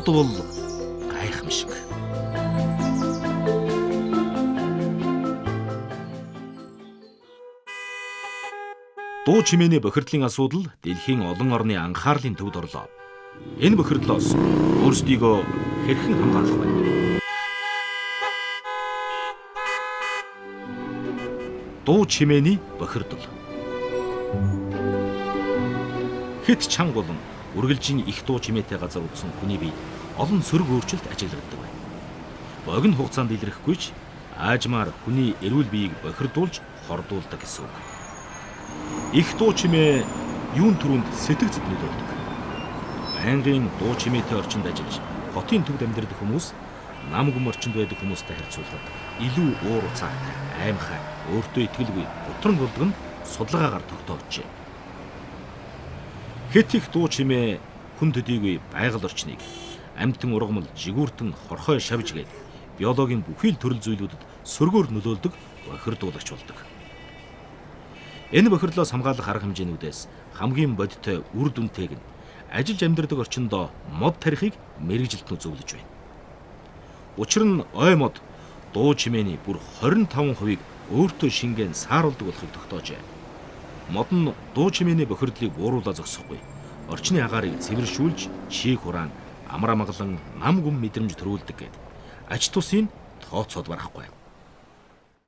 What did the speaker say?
мод бол гайхамшиг. Дуу чимээний бохирдлын асуудал дэлхийн олон орны анхаарлын төвд орлоо. Энэ бохирдлоос өөрсдийгөө хэрхэн хамгаалах вэ? Дуу чимээний бохирдол. Хэт чанга болон үргэлжийн их дуу чимээтэй газар утсан хүний бие олон сөрөг өөрчлөлт ажиглагддаг байна. Богино хугацаанд илэрхгүй ч аажмаар хүний эрүүл биеийг бохирдуулж хордуулдаг гэсэн үг. Их дуу чимээ юун түрүүнд сэтгэгцэд нөлөөлдөг. Байнгын дуу чимээтэй орчинд ажиллаж хотын төвд амьдардаг хүмүүс нам гүм орчинд байдаг хүмүүстэй харьцуулахад илүү уур уцаатай, аимхай, өөртөө итгэлгүй, бутран болдог нь судалгаагаар тогтоожээ. Хэт их дуу чимээ хүн төдийгүй байгаль орчныг амьтан ургамал, жигүүртэн, хорхой шавж гээд биологийн бүхий л төрөл зүйлүүдэд сөргөөр нөлөөлдөг бохирдуулагч болдог. Энэ бохирдлоос хамгаалах арга хэмжээнүүдээс хамгийн бодиттой үр дүнтэйг нь ажиллаж амьдардаг орчиндөө мод тарихыг мэргэжилтнүүд зөвлөж байна. Учир нь ой мод дуу чимээний бүр 25%-ийг өөртөө шингэн сааруулдаг болохыг тогтоожээ. Мод нь дуу чимээний бохирдлыг бууруулаа зогсохгүй. Орчны агаарыг цэвэршүүлж, чийг хураан, амар амгалан, нам гүм мэдрэмж төрүүлдэг гэд. Ач тусын тооцоод барахгүй.